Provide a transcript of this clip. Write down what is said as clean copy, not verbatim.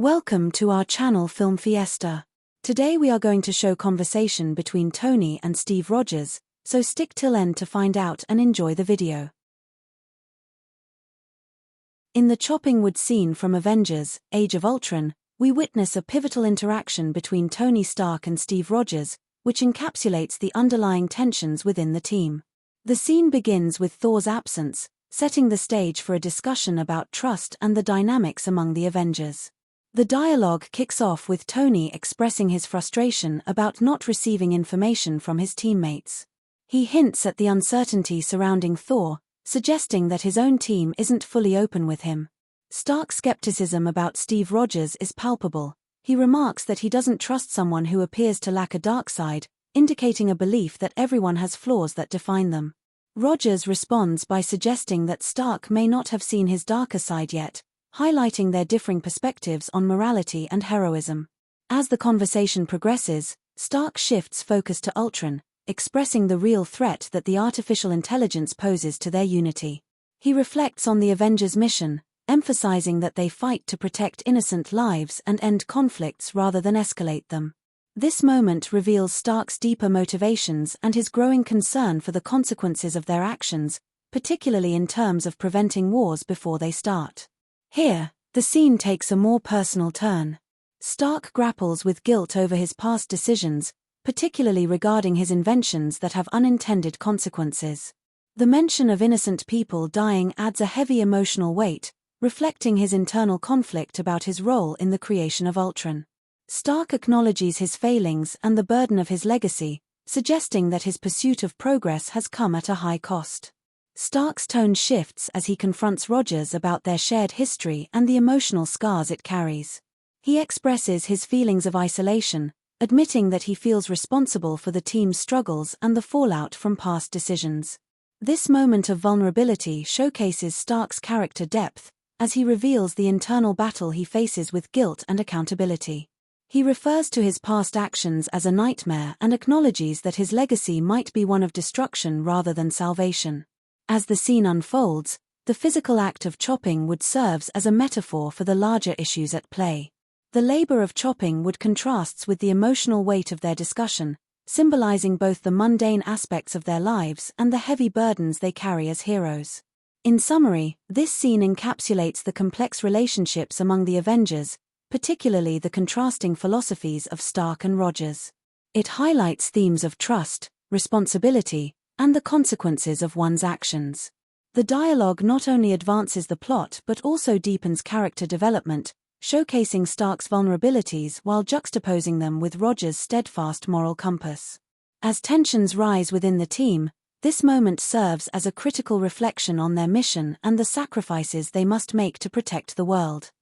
Welcome to our channel Film Fiesta. Today we are going to show conversation between Tony and Steve Rogers, so stick till end to find out and enjoy the video. In the chopping wood scene from Avengers, Age of Ultron, we witness a pivotal interaction between Tony Stark and Steve Rogers, which encapsulates the underlying tensions within the team. The scene begins with Thor's absence, setting the stage for a discussion about trust and the dynamics among the Avengers. The dialogue kicks off with Tony expressing his frustration about not receiving information from his teammates. He hints at the uncertainty surrounding Thor, suggesting that his own team isn't fully open with him. Stark's skepticism about Steve Rogers is palpable. He remarks that he doesn't trust someone who appears to lack a dark side, indicating a belief that everyone has flaws that define them. Rogers responds by suggesting that Stark may not have seen his darker side yet, highlighting their differing perspectives on morality and heroism. As the conversation progresses, Stark shifts focus to Ultron, expressing the real threat that the artificial intelligence poses to their unity. He reflects on the Avengers' mission, emphasizing that they fight to protect innocent lives and end conflicts rather than escalate them. This moment reveals Stark's deeper motivations and his growing concern for the consequences of their actions, particularly in terms of preventing wars before they start. Here, the scene takes a more personal turn. Stark grapples with guilt over his past decisions, particularly regarding his inventions that have unintended consequences. The mention of innocent people dying adds a heavy emotional weight, reflecting his internal conflict about his role in the creation of Ultron. Stark acknowledges his failings and the burden of his legacy, suggesting that his pursuit of progress has come at a high cost. Stark's tone shifts as he confronts Rogers about their shared history and the emotional scars it carries. He expresses his feelings of isolation, admitting that he feels responsible for the team's struggles and the fallout from past decisions. This moment of vulnerability showcases Stark's character depth, as he reveals the internal battle he faces with guilt and accountability. He refers to his past actions as a nightmare and acknowledges that his legacy might be one of destruction rather than salvation. As the scene unfolds, the physical act of chopping wood serves as a metaphor for the larger issues at play. The labor of chopping wood contrasts with the emotional weight of their discussion, symbolizing both the mundane aspects of their lives and the heavy burdens they carry as heroes. In summary, this scene encapsulates the complex relationships among the Avengers, particularly the contrasting philosophies of Stark and Rogers. It highlights themes of trust, responsibility, and the consequences of one's actions. The dialogue not only advances the plot but also deepens character development, showcasing Stark's vulnerabilities while juxtaposing them with Rogers' steadfast moral compass. As tensions rise within the team, this moment serves as a critical reflection on their mission and the sacrifices they must make to protect the world.